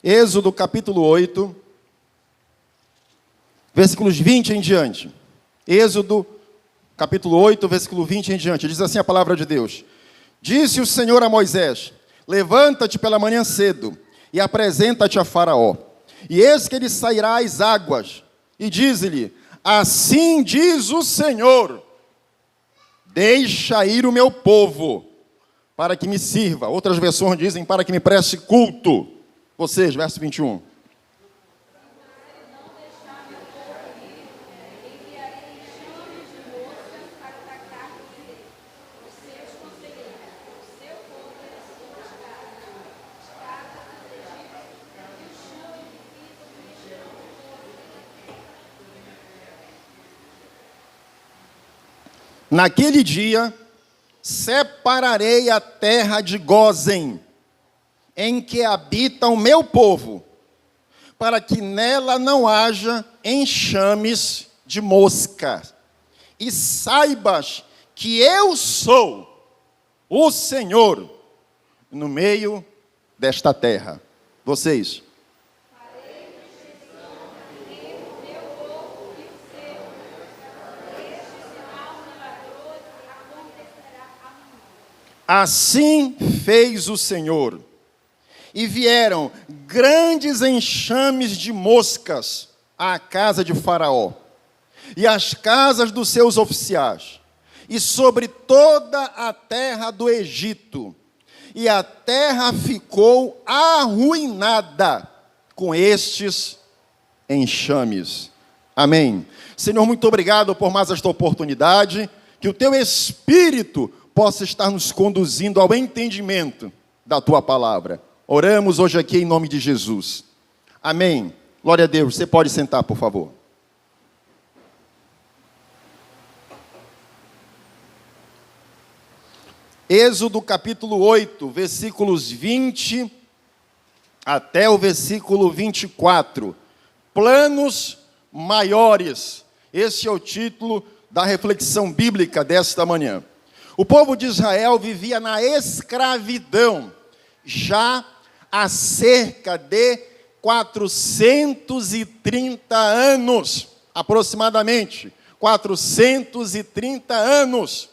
Êxodo capítulo 8, versículos 20 em diante. Êxodo capítulo 8, versículo 20 em diante. Diz assim a palavra de Deus: Disse o Senhor a Moisés: Levanta-te pela manhã cedo e apresenta-te a Faraó. E eis que ele sairá às águas. E diz-lhe: Assim diz o Senhor: Deixa ir o meu povo, para que me sirva. Outras versões dizem: para que me preste culto. Vocês, verso 21. Naquele dia, separarei a terra de Gósen, em que habita o meu povo, para que nela não haja enxames de mosca. E saibas que eu sou o Senhor no meio desta terra. Vocês. Assim fez o Senhor, e vieram grandes enxames de moscas à casa de Faraó, e às casas dos seus oficiais, e sobre toda a terra do Egito, e a terra ficou arruinada com estes enxames. Amém. Senhor, muito obrigado por mais esta oportunidade, que o teu Espírito possa estar nos conduzindo ao entendimento da tua palavra. Oramos hoje aqui em nome de Jesus. Amém. Glória a Deus. Você pode sentar, por favor. Êxodo capítulo 8, versículos 20 até o versículo 24. Planos maiores. Esse é o título da reflexão bíblica desta manhã. O povo de Israel vivia na escravidão já há cerca de 430 anos, aproximadamente. 430 anos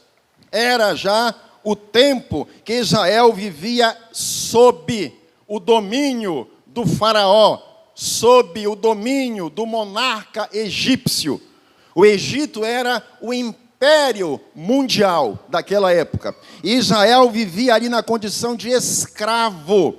era já o tempo que Israel vivia sob o domínio do faraó, sob o domínio do monarca egípcio. O Egito era o império mundial daquela época. Israel vivia ali na condição de escravo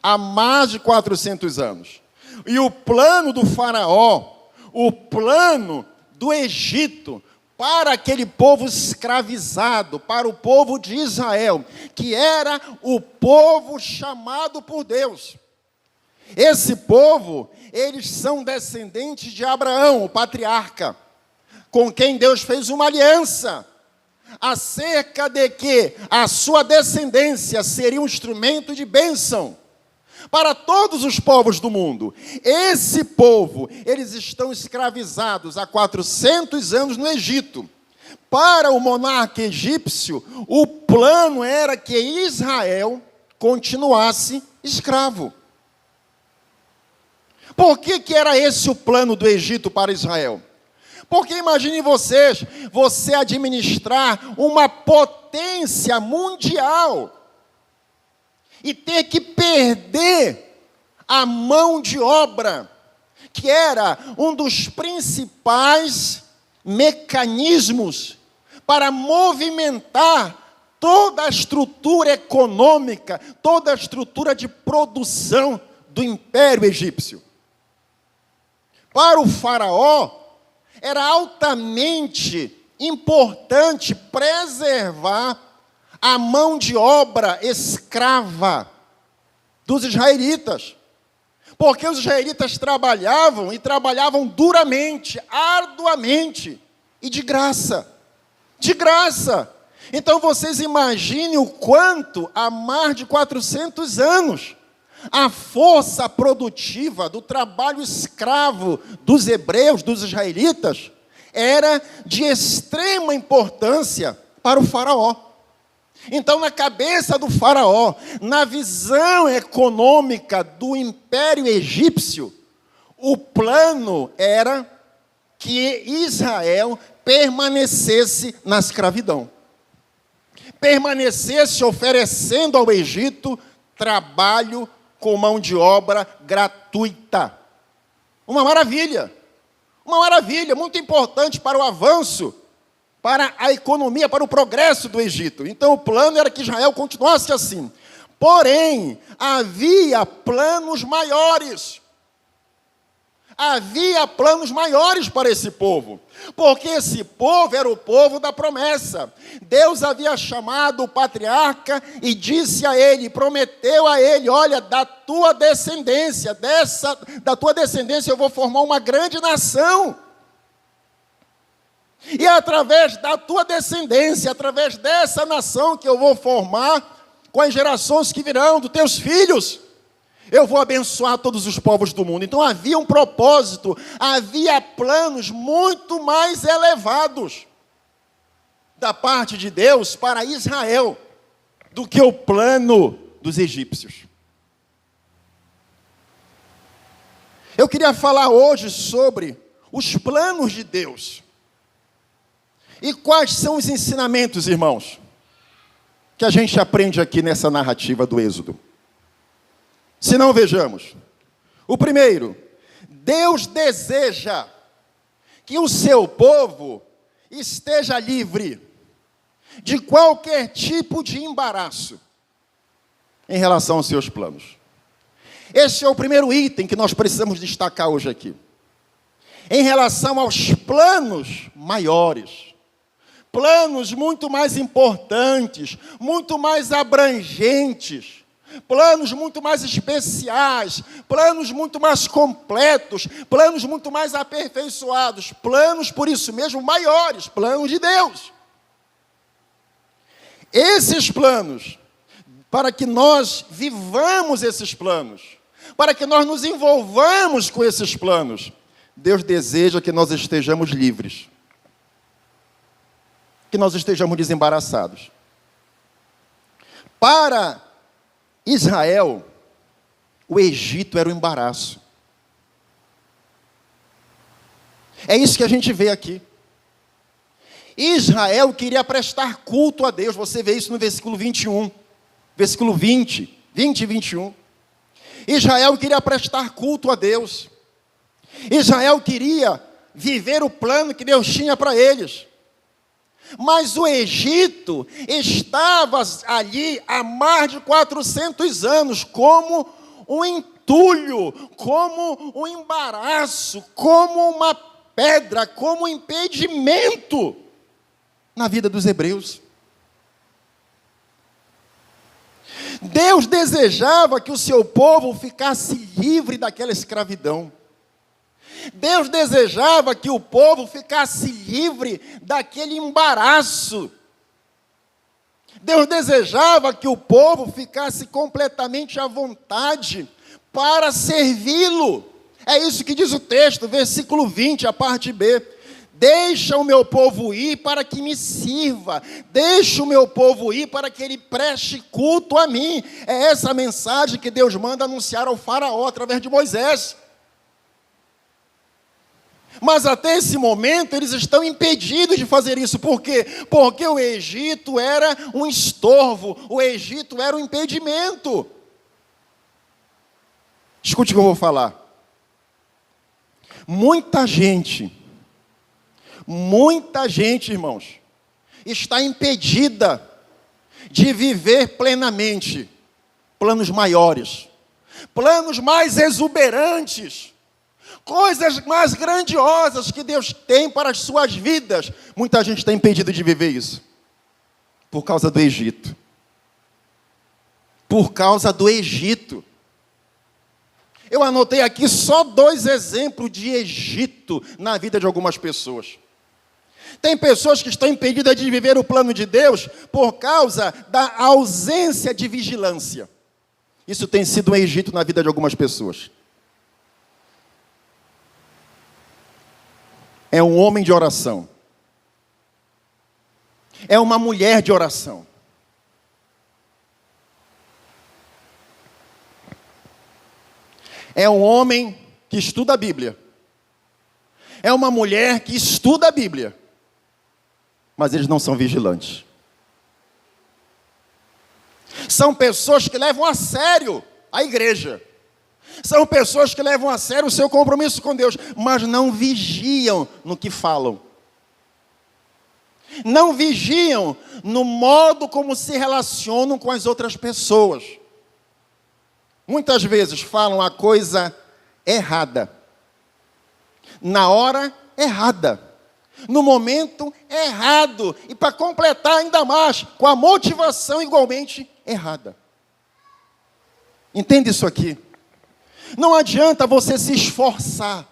há mais de 400 anos. E o plano do faraó, o plano do Egito, para aquele povo escravizado, para o povo de Israel, que era o povo chamado por Deus. Esse povo, eles são descendentes de Abraão, o patriarca, com quem Deus fez uma aliança, acerca de que a sua descendência seria um instrumento de bênção para todos os povos do mundo. Esse povo, eles estão escravizados há 400 anos no Egito. Para o monarca egípcio, o plano era que Israel continuasse escravo. Por que era esse o plano do Egito para Israel? Porque imaginem vocês, você administrar uma potência mundial e ter que perder a mão de obra, que era um dos principais mecanismos para movimentar toda a estrutura econômica, toda a estrutura de produção do Império Egípcio. Para o faraó, era altamente importante preservar a mão de obra escrava dos israelitas. Porque os israelitas trabalhavam, e trabalhavam duramente, arduamente, e de graça. De graça. Então vocês imaginem o quanto, há mais de 400 anos, a força produtiva do trabalho escravo dos hebreus, dos israelitas, era de extrema importância para o faraó. Então, na cabeça do faraó, na visão econômica do Império Egípcio, o plano era que Israel permanecesse na escravidão. Permanecesse oferecendo ao Egito trabalho com mão de obra gratuita. Uma maravilha, muito importante para o avanço, para a economia, para o progresso do Egito. Então o plano era que Israel continuasse assim. Porém, havia planos maiores. Havia planos maiores para esse povo, porque esse povo era o povo da promessa. Deus havia chamado o patriarca e disse a ele, prometeu a ele, olha, da tua descendência eu vou formar uma grande nação. E através da tua descendência, através dessa nação que eu vou formar, com as gerações que virão, dos teus filhos, eu vou abençoar todos os povos do mundo. Então havia um propósito, havia planos muito mais elevados da parte de Deus para Israel do que o plano dos egípcios. Eu queria falar hoje sobre os planos de Deus. E quais são os ensinamentos, irmãos, que a gente aprende aqui nessa narrativa do Êxodo? Se não, vejamos. O primeiro, Deus deseja que o seu povo esteja livre de qualquer tipo de embaraço em relação aos seus planos. Esse é o primeiro item que nós precisamos destacar hoje aqui. Em relação aos planos maiores, planos muito mais importantes, muito mais abrangentes, planos muito mais especiais, planos muito mais completos, planos muito mais aperfeiçoados, planos, por isso mesmo, maiores, planos de Deus. Esses planos, para que nós vivamos esses planos, para que nós nos envolvamos com esses planos, Deus deseja que nós estejamos livres, que nós estejamos desembaraçados. Para Israel, o Egito era um embaraço. É isso que a gente vê aqui. Israel queria prestar culto a Deus. Você vê isso no versículo 21. Versículo 20 e 21. Israel queria prestar culto a Deus. Israel queria viver o plano que Deus tinha para eles. Mas o Egito estava ali há mais de 400 anos como um entulho, como um embaraço, como uma pedra, como um impedimento na vida dos hebreus. Deus desejava que o seu povo ficasse livre daquela escravidão. Deus desejava que o povo ficasse livre daquele embaraço. Deus desejava que o povo ficasse completamente à vontade para servi-lo. É isso que diz o texto, versículo 20, a parte B. Deixa o meu povo ir para que me sirva. Deixa o meu povo ir para que ele preste culto a mim. É essa a mensagem que Deus manda anunciar ao faraó através de Moisés. Mas até esse momento eles estão impedidos de fazer isso. Por quê? Porque o Egito era um estorvo, o Egito era um impedimento. Escute o que eu vou falar. Muita gente, irmãos, está impedida de viver plenamente planos maiores, planos mais exuberantes, coisas mais grandiosas que Deus tem para as suas vidas. Muita gente está impedida de viver isso por causa do Egito. Por causa do Egito. Eu anotei aqui só 2 exemplos de Egito na vida de algumas pessoas. Tem pessoas que estão impedidas de viver o plano de Deus por causa da ausência de vigilância. Isso tem sido um Egito na vida de algumas pessoas. É um homem de oração. É uma mulher de oração. É um homem que estuda a Bíblia. É uma mulher que estuda a Bíblia. Mas eles não são vigilantes. São pessoas que levam a sério a igreja. São pessoas que levam a sério o seu compromisso com Deus, mas não vigiam no que falam. Não vigiam no modo como se relacionam com as outras pessoas. Muitas vezes falam a coisa errada, na hora errada, no momento errado, e para completar ainda mais, com a motivação igualmente errada. Entende isso aqui? Não adianta você se esforçar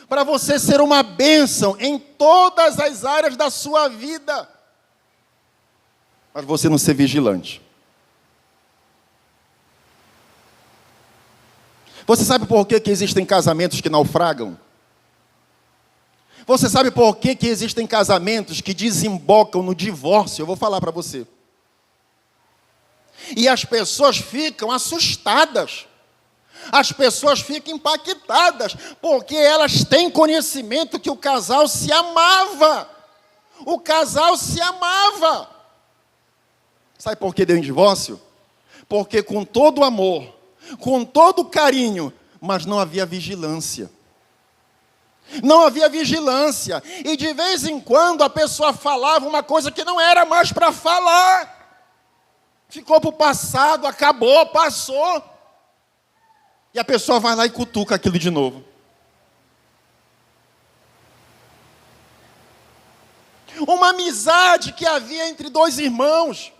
para você ser uma bênção em todas as áreas da sua vida, mas você não ser vigilante. Você sabe por que existem casamentos que naufragam? Você sabe por que existem casamentos que desembocam no divórcio? Eu vou falar para você. E as pessoas ficam assustadas. As pessoas ficam impactadas, porque elas têm conhecimento que o casal se amava. O casal se amava. Sabe por que deu em divórcio? Porque com todo amor, com todo carinho, mas não havia vigilância. Não havia vigilância. E de vez em quando a pessoa falava uma coisa que não era mais para falar. Ficou para o passado, acabou, passou. E a pessoa vai lá e cutuca aquilo de novo. Uma amizade que havia entre dois irmãos,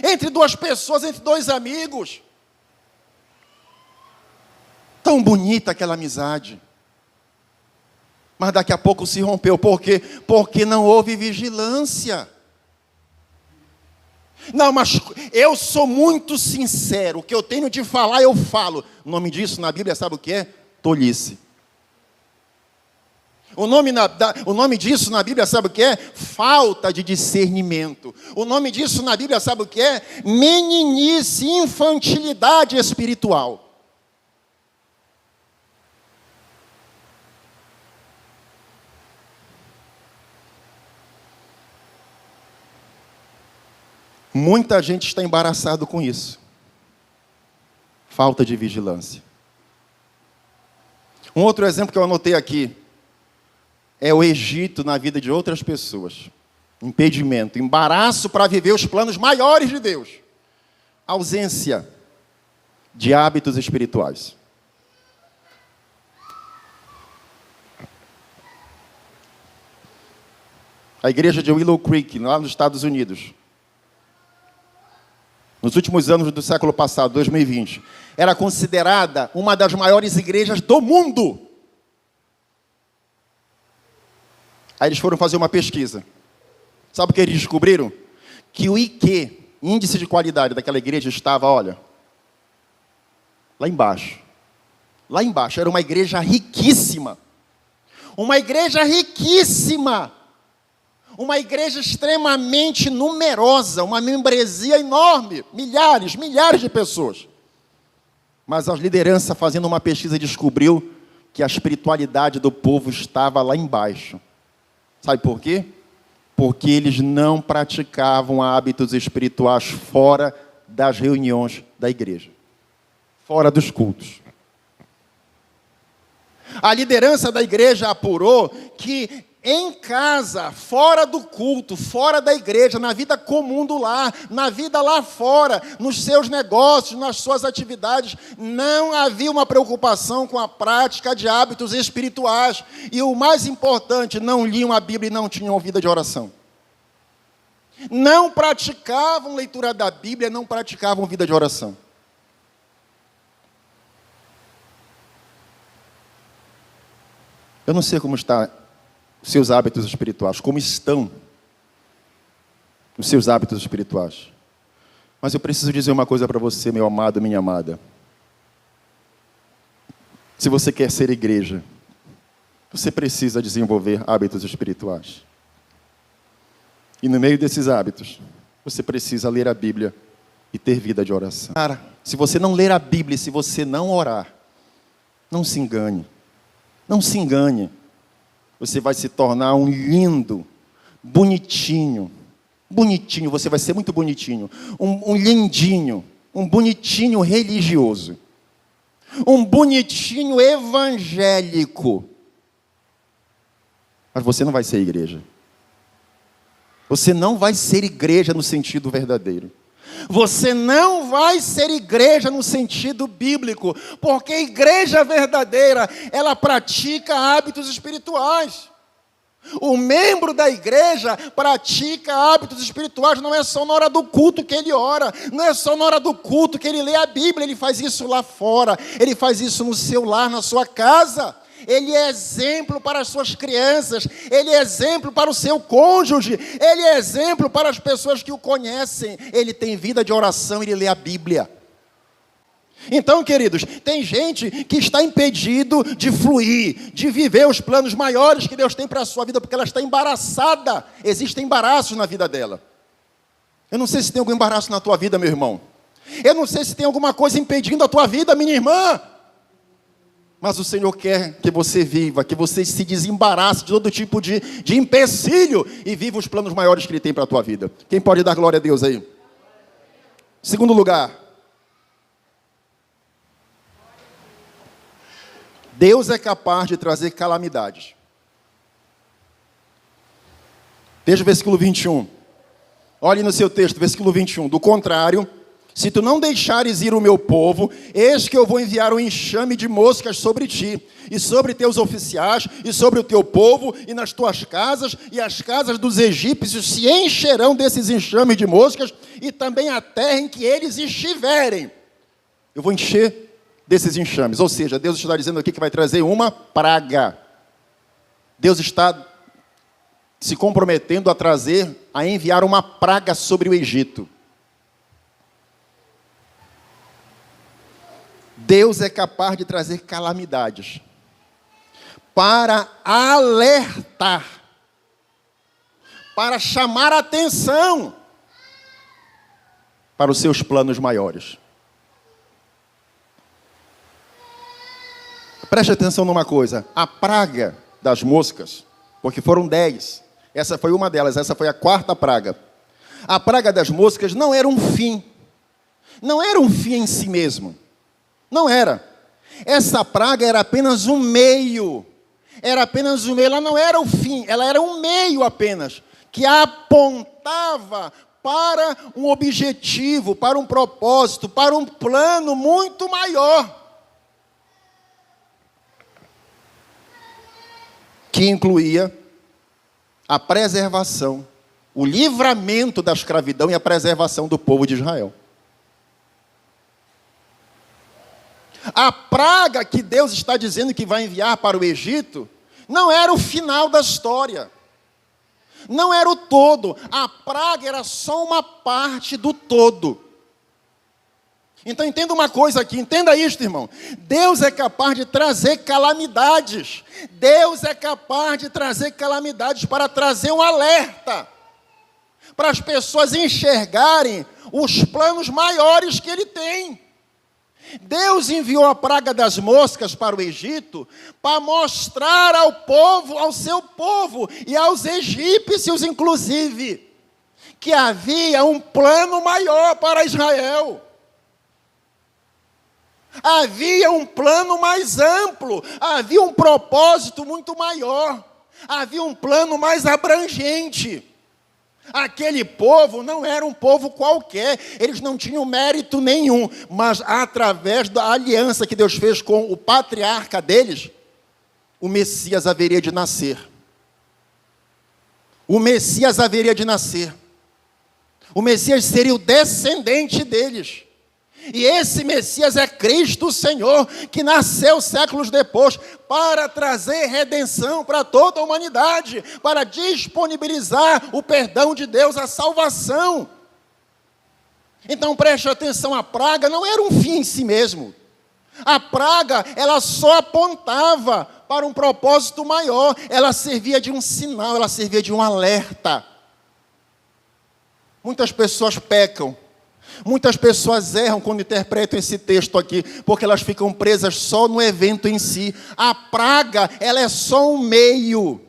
entre duas pessoas, entre dois amigos. Tão bonita aquela amizade. Mas daqui a pouco se rompeu. Por quê? Porque não houve vigilância. Não, mas eu sou muito sincero. O que eu tenho de falar, eu falo. O nome disso na Bíblia, sabe o que é? Tolice. O nome disso na Bíblia, sabe o que é? Falta de discernimento. O nome disso na Bíblia, sabe o que é? Meninice, infantilidade espiritual. Muita gente está embaraçado com isso. Falta de vigilância. Um outro exemplo que eu anotei aqui é o Egito na vida de outras pessoas. Impedimento, embaraço para viver os planos maiores de Deus. Ausência de hábitos espirituais. A igreja de Willow Creek, lá nos Estados Unidos, nos últimos anos do século passado, 2020, era considerada uma das maiores igrejas do mundo. Aí eles foram fazer uma pesquisa. Sabe o que eles descobriram? Que o IQ, índice de qualidade daquela igreja, estava, olha, lá embaixo. Lá embaixo. Era uma igreja riquíssima. Uma igreja riquíssima. Uma igreja extremamente numerosa, uma membresia enorme, milhares de pessoas. Mas a liderança, fazendo uma pesquisa, descobriu que a espiritualidade do povo estava lá embaixo. Sabe por quê? Porque eles não praticavam hábitos espirituais fora das reuniões da igreja, fora dos cultos. A liderança da igreja apurou que em casa, fora do culto, fora da igreja, na vida comum do lar, na vida lá fora, nos seus negócios, nas suas atividades, não havia uma preocupação com a prática de hábitos espirituais. E o mais importante, não liam a Bíblia e não tinham vida de oração. Não praticavam leitura da Bíblia, não praticavam vida de oração. Eu não sei como está os seus hábitos espirituais, como estão os seus hábitos espirituais. Mas eu preciso dizer uma coisa para você, meu amado, minha amada. Se você quer ser igreja, você precisa desenvolver hábitos espirituais. E no meio desses hábitos, você precisa ler a Bíblia e ter vida de oração. Cara, se você não ler a Bíblia, se você não orar, Não se engane. Não se engane. Você vai se tornar um lindo, bonitinho. Bonitinho, você vai ser muito bonitinho. Um lindinho. Um bonitinho religioso. Um bonitinho evangélico. Mas você não vai ser igreja. Você não vai ser igreja no sentido verdadeiro. Você não vai ser igreja no sentido bíblico, porque a igreja verdadeira, ela pratica hábitos espirituais. O membro da igreja pratica hábitos espirituais, não é só na hora do culto que ele ora, não é só na hora do culto que ele lê a Bíblia, ele faz isso lá fora, ele faz isso no seu lar, na sua casa. Ele é exemplo para as suas crianças, ele é exemplo para o seu cônjuge, ele é exemplo para as pessoas que o conhecem. Ele tem vida de oração, ele lê a Bíblia. Então, queridos, tem gente que está impedido de fluir, de viver os planos maiores que Deus tem para a sua vida, porque ela está embaraçada. Existem embaraços na vida dela. Eu não sei se tem algum embaraço na tua vida, meu irmão. Eu não sei se tem alguma coisa impedindo a tua vida, minha irmã. Mas o Senhor quer que você viva, que você se desembarace de todo tipo de empecilho e viva os planos maiores que Ele tem para a tua vida. Quem pode dar glória a Deus aí? Segundo lugar, Deus é capaz de trazer calamidades. Veja o versículo 21. Olhe no seu texto, versículo 21. Do contrário, se tu não deixares ir o meu povo, eis que eu vou enviar um enxame de moscas sobre ti, e sobre teus oficiais, e sobre o teu povo, e nas tuas casas, e as casas dos egípcios se encherão desses enxames de moscas, e também a terra em que eles estiverem. Eu vou encher desses enxames. Ou seja, Deus está dizendo aqui que vai trazer uma praga. Deus está se comprometendo a enviar uma praga sobre o Egito. Deus é capaz de trazer calamidades para alertar, para chamar a atenção para os seus planos maiores. Preste atenção numa coisa, a praga das moscas, porque foram 10, essa foi uma delas, essa foi a quarta praga. A praga das moscas não era um fim, não era um fim em si mesmo. Não era. Essa praga era apenas um meio. Era apenas um meio. Ela não era o fim. Ela era um meio apenas. Que apontava para um objetivo, para um propósito, para um plano muito maior. Que incluía a preservação, o livramento da escravidão e a preservação do povo de Israel. A praga que Deus está dizendo que vai enviar para o Egito não era o final da história. Não era o todo. A praga era só uma parte do todo. Então entenda uma coisa aqui, entenda isto, irmão. Deus é capaz de trazer calamidades. Deus é capaz de trazer calamidades para trazer um alerta. Para as pessoas enxergarem os planos maiores que Ele tem. Deus enviou a praga das moscas para o Egito para mostrar ao povo, ao seu povo e aos egípcios inclusive, que havia um plano maior para Israel. Havia um plano mais amplo, havia um propósito muito maior, havia um plano mais abrangente. Aquele povo não era um povo qualquer, eles não tinham mérito nenhum, mas através da aliança que Deus fez com o patriarca deles, o Messias haveria de nascer. O Messias haveria de nascer. O Messias seria o descendente deles. E esse Messias é Cristo o Senhor, que nasceu séculos depois, para trazer redenção para toda a humanidade, para disponibilizar o perdão de Deus, a salvação. Então preste atenção, a praga não era um fim em si mesmo. A praga, ela só apontava para um propósito maior, ela servia de um sinal, ela servia de um alerta. Muitas pessoas pecam. Muitas pessoas erram quando interpretam esse texto aqui, porque elas ficam presas só no evento em si. A praga, ela é só um meio.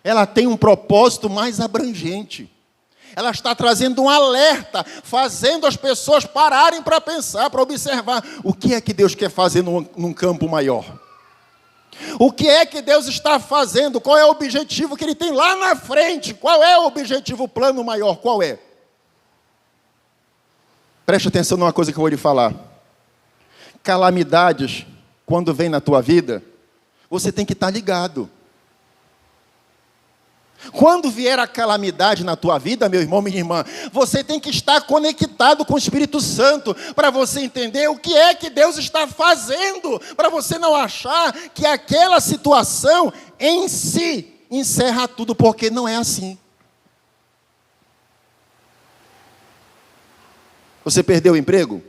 Ela tem um propósito mais abrangente. Ela está trazendo um alerta, fazendo as pessoas pararem para pensar, para observar o que é que Deus quer fazer num campo maior. O que é que Deus está fazendo? Qual é o objetivo que Ele tem lá na frente? Qual é o objetivo, o plano maior? Qual é? Preste atenção numa coisa que eu vou lhe falar. Calamidades, quando vem na tua vida, você tem que estar ligado. Quando vier a calamidade na tua vida, meu irmão, minha irmã, você tem que estar conectado com o Espírito Santo, para você entender o que é que Deus está fazendo, para você não achar que aquela situação em si encerra tudo, porque não é assim. Você perdeu o emprego?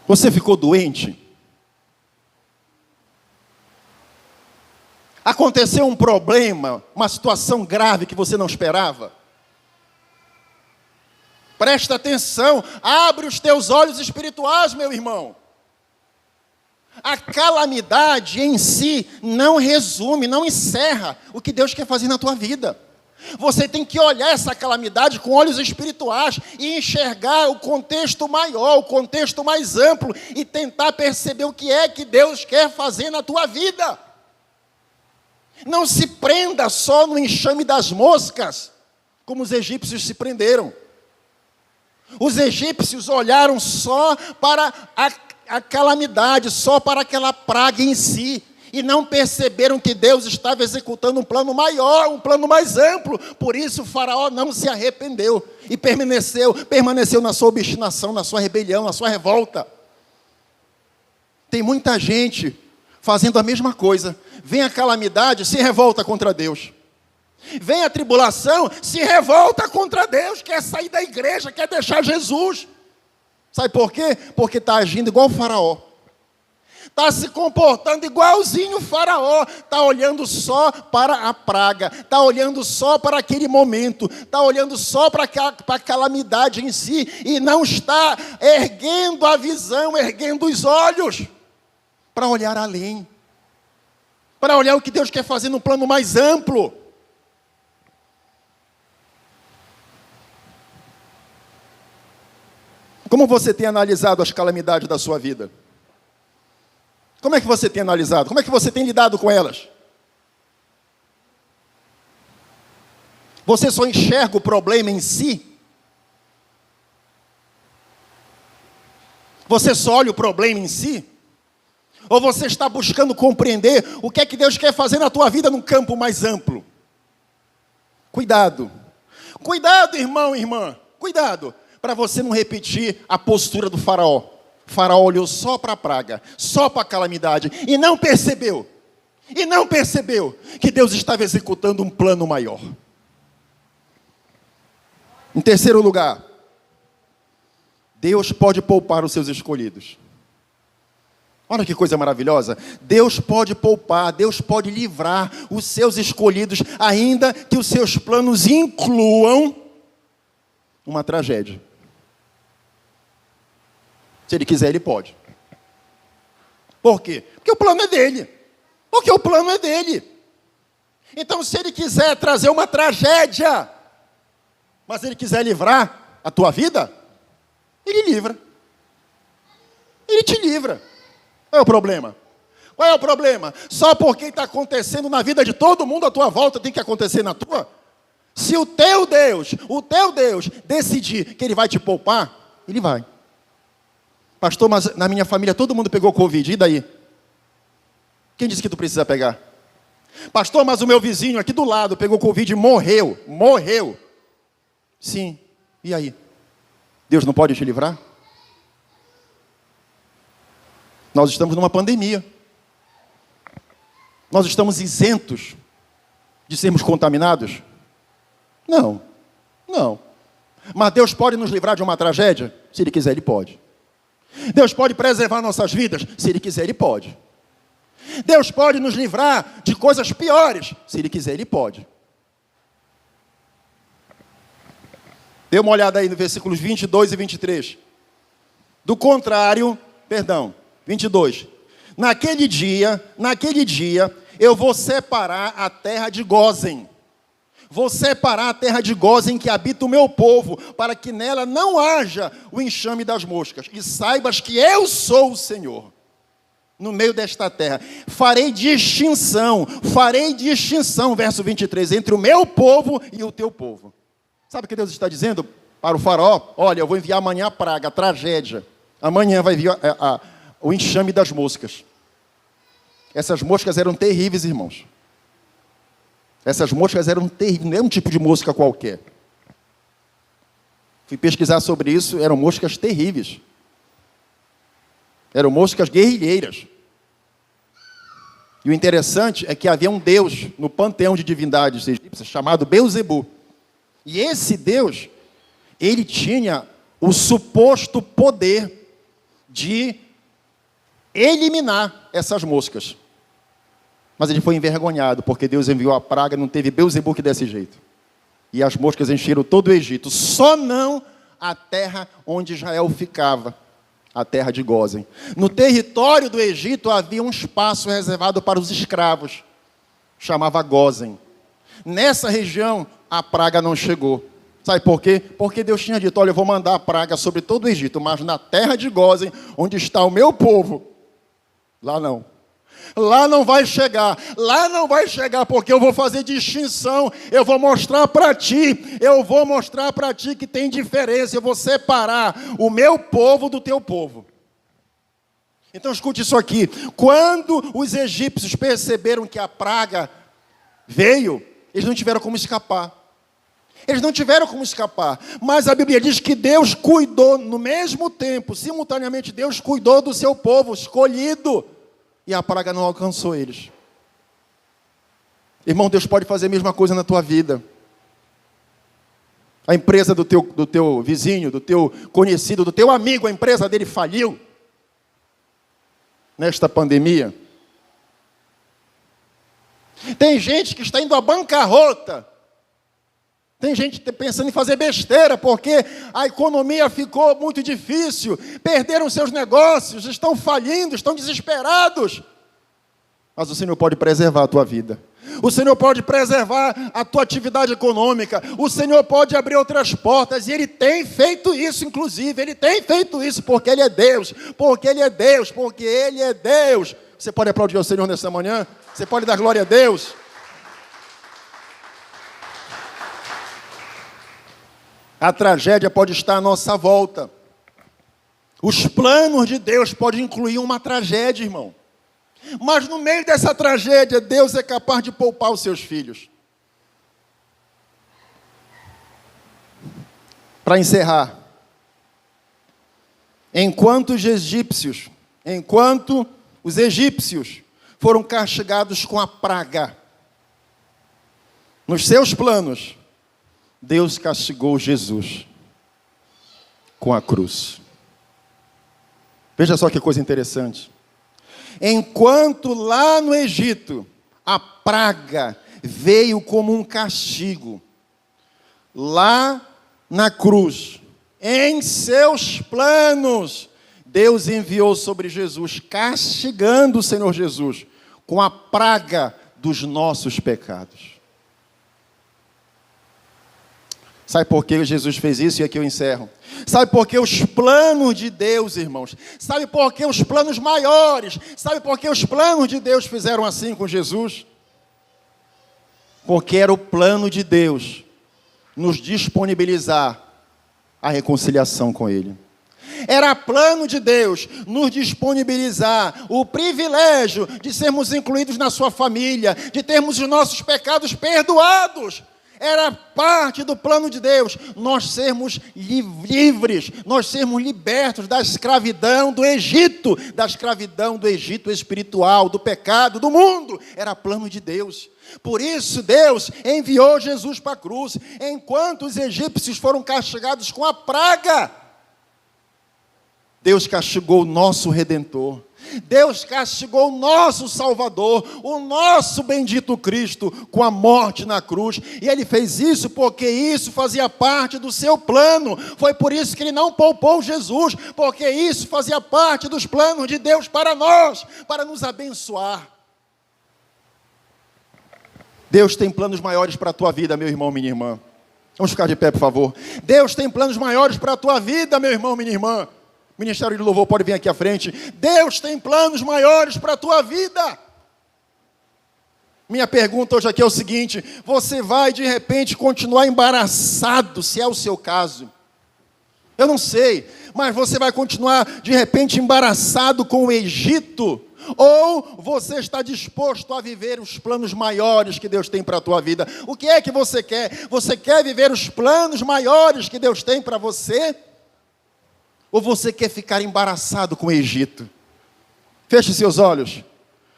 Você ficou doente? Aconteceu um problema, uma situação grave que você não esperava? Presta atenção, abre os teus olhos espirituais, meu irmão. A calamidade em si não resume, não encerra o que Deus quer fazer na tua vida. Você tem que olhar essa calamidade com olhos espirituais e enxergar o contexto maior, o contexto mais amplo e tentar perceber o que é que Deus quer fazer na tua vida. Não se prenda só no enxame das moscas, como os egípcios se prenderam. Os egípcios olharam só para a calamidade, só para aquela praga em si, e não perceberam que Deus estava executando um plano maior, um plano mais amplo. Por isso o faraó não se arrependeu e permaneceu na sua obstinação, na sua rebelião, na sua revolta. Tem muita gente fazendo a mesma coisa. Vem a calamidade, se revolta contra Deus. Vem a tribulação, se revolta contra Deus, quer sair da igreja, quer deixar Jesus. Sabe por quê? Porque está agindo igual o faraó. Está se comportando igualzinho o faraó. Está olhando só para a praga. Está olhando só para aquele momento. Está olhando só para a calamidade em si. E não está erguendo a visão, erguendo os olhos para olhar além, para olhar o que Deus quer fazer num plano mais amplo. Como você tem analisado as calamidades da sua vida? Como é que você tem analisado? Como é que você tem lidado com elas? Você só enxerga o problema em si? Você só olha o problema em si? Ou você está buscando compreender o que é que Deus quer fazer na tua vida num campo mais amplo? Cuidado. Cuidado, irmão e irmã. Cuidado, para você não repetir a postura do faraó. O faraó olhou só para a praga, só para a calamidade, e não percebeu que Deus estava executando um plano maior. Em terceiro lugar, Deus pode poupar os seus escolhidos. Olha que coisa maravilhosa. Deus pode poupar, Deus pode livrar os seus escolhidos, ainda que os seus planos incluam uma tragédia. Se Ele quiser, Ele pode. Por quê? Porque o plano é dEle. Porque o plano é dEle. Então, se Ele quiser trazer uma tragédia, mas Ele quiser livrar a tua vida, Ele livra. Ele te livra. Qual é o problema? Qual é o problema? Só porque está acontecendo na vida de todo mundo à tua volta, tem que acontecer na tua? Se o teu Deus decidir que Ele vai te poupar, Ele vai. Pastor, mas na minha família todo mundo pegou Covid, e daí? Quem disse que tu precisa pegar? Pastor, mas o meu vizinho aqui do lado pegou Covid e morreu. Sim, e aí? Deus não pode te livrar? Nós estamos numa pandemia. Nós estamos isentos de sermos contaminados? Não. Mas Deus pode nos livrar de uma tragédia? Se Ele quiser, Ele pode. Deus pode preservar nossas vidas? Se Ele quiser, Ele pode. Deus pode nos livrar de coisas piores? Se Ele quiser, Ele pode. Dê uma olhada aí no versículos 22 e 23. Do contrário, 22. Naquele dia, eu vou separar a terra de Gósen. Vou separar a terra de Gósen que habita o meu povo, para que nela não haja o enxame das moscas. E saibas que eu sou o Senhor, no meio desta terra. Farei distinção, verso 23, entre o meu povo e o teu povo. Sabe o que Deus está dizendo para o faraó? Olha, eu vou enviar amanhã a praga, a tragédia. Amanhã vai vir o enxame das moscas. Essas moscas eram terríveis, irmãos. Essas moscas eram terríveis, não é um tipo de mosca qualquer. Fui pesquisar sobre isso, eram moscas terríveis. Eram moscas guerrilheiras. E o interessante é que havia um deus no panteão de divindades egípcias chamado Beuzebu. E esse deus, ele tinha o suposto poder de eliminar essas moscas. Mas ele foi envergonhado, porque Deus enviou a praga, não teve Beuzebu que desse jeito. E as moscas encheram todo o Egito, só não a terra onde Israel ficava, a terra de Gósen. No território do Egito havia um espaço reservado para os escravos, chamava Gósen. Nessa região, a praga não chegou. Sabe por quê? Porque Deus tinha dito, olha, eu vou mandar a praga sobre todo o Egito, mas na terra de Gósen, onde está o meu povo, lá não. Lá não vai chegar, porque eu vou fazer distinção, eu vou mostrar para ti que tem diferença, eu vou separar o meu povo do teu povo. Então escute isso aqui, quando os egípcios perceberam que a praga veio, eles não tiveram como escapar. Mas a Bíblia diz que Deus cuidou, no mesmo tempo, simultaneamente, Deus cuidou do seu povo escolhido. E a praga não alcançou eles. Irmão, Deus pode fazer a mesma coisa na tua vida. A empresa do teu vizinho, do teu conhecido, do teu amigo, a empresa dele faliu. Nesta pandemia. Tem gente que está indo à bancarrota. Tem gente pensando em fazer besteira, porque a economia ficou muito difícil, perderam seus negócios, estão falindo, estão desesperados. Mas o Senhor pode preservar a tua vida. O Senhor pode preservar a tua atividade econômica. O Senhor pode abrir outras portas. E Ele tem feito isso, inclusive. Ele tem feito isso porque Ele é Deus. Porque Ele é Deus. Porque Ele é Deus. Você pode aplaudir ao Senhor nessa manhã? Você pode dar glória a Deus? A tragédia pode estar à nossa volta. Os planos de Deus podem incluir uma tragédia, irmão. Mas no meio dessa tragédia, Deus é capaz de poupar os seus filhos. Para encerrar, enquanto os egípcios foram castigados com a praga, nos seus planos, Deus castigou Jesus com a cruz. Veja só que coisa interessante. Enquanto lá no Egito, a praga veio como um castigo, lá na cruz, em seus planos, Deus enviou sobre Jesus, castigando o Senhor Jesus, com a praga dos nossos pecados. Sabe por que Jesus fez isso? E aqui eu encerro. Sabe por que os planos de Deus, irmãos? Sabe por que os planos maiores? Sabe por que os planos de Deus fizeram assim com Jesus? Porque era o plano de Deus nos disponibilizar a reconciliação com Ele. Era plano de Deus nos disponibilizar o privilégio de sermos incluídos na sua família, de termos os nossos pecados perdoados. Era parte do plano de Deus, nós sermos livres, nós sermos libertos da escravidão do Egito espiritual, do pecado, do mundo. Era plano de Deus. Por isso Deus enviou Jesus para a cruz, enquanto os egípcios foram castigados com a praga. Deus castigou o nosso Redentor. Deus castigou o nosso Salvador, o nosso bendito Cristo, com a morte na cruz. E Ele fez isso porque isso fazia parte do seu plano. Foi por isso que Ele não poupou Jesus, porque isso fazia parte dos planos de Deus para nós, para nos abençoar. Deus tem planos maiores para a tua vida, meu irmão, minha irmã. Vamos ficar de pé, por favor. Deus tem planos maiores para a tua vida, meu irmão, minha irmã. Ministério de Louvor pode vir aqui à frente. Deus tem planos maiores para a tua vida. Minha pergunta hoje aqui é o seguinte: você vai de repente continuar embaraçado, se é o seu caso? Eu não sei, mas você vai continuar de repente embaraçado com o Egito? Ou você está disposto a viver os planos maiores que Deus tem para a tua vida? O que é que você quer? Você quer viver os planos maiores que Deus tem para você? Ou você quer ficar embaraçado com o Egito? Feche seus olhos,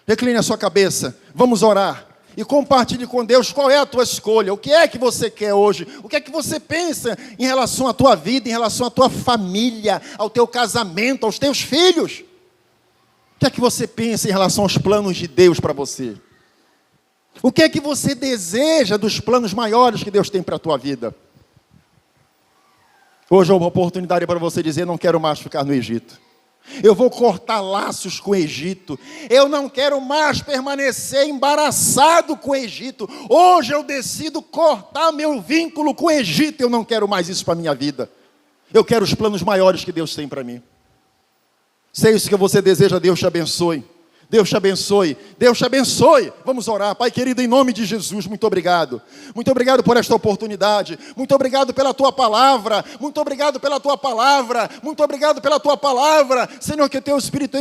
recline a sua cabeça, vamos orar e compartilhe com Deus qual é a tua escolha. O que é que você quer hoje? O que é que você pensa em relação à tua vida, em relação à tua família, ao teu casamento, aos teus filhos? O que é que você pensa em relação aos planos de Deus para você? O que é que você deseja dos planos maiores que Deus tem para a tua vida? Hoje é uma oportunidade para você dizer: não quero mais ficar no Egito. Eu vou cortar laços com o Egito. Eu não quero mais permanecer embaraçado com o Egito. Hoje eu decido cortar meu vínculo com o Egito. Eu não quero mais isso para a minha vida. Eu quero os planos maiores que Deus tem para mim. Se é isso que você deseja, Deus te abençoe. Deus te abençoe, Deus te abençoe. Vamos orar. Pai querido, em nome de Jesus, muito obrigado. Muito obrigado por esta oportunidade. Muito obrigado pela tua palavra. Muito obrigado pela tua palavra. Muito obrigado pela tua palavra. Senhor, que o teu Espírito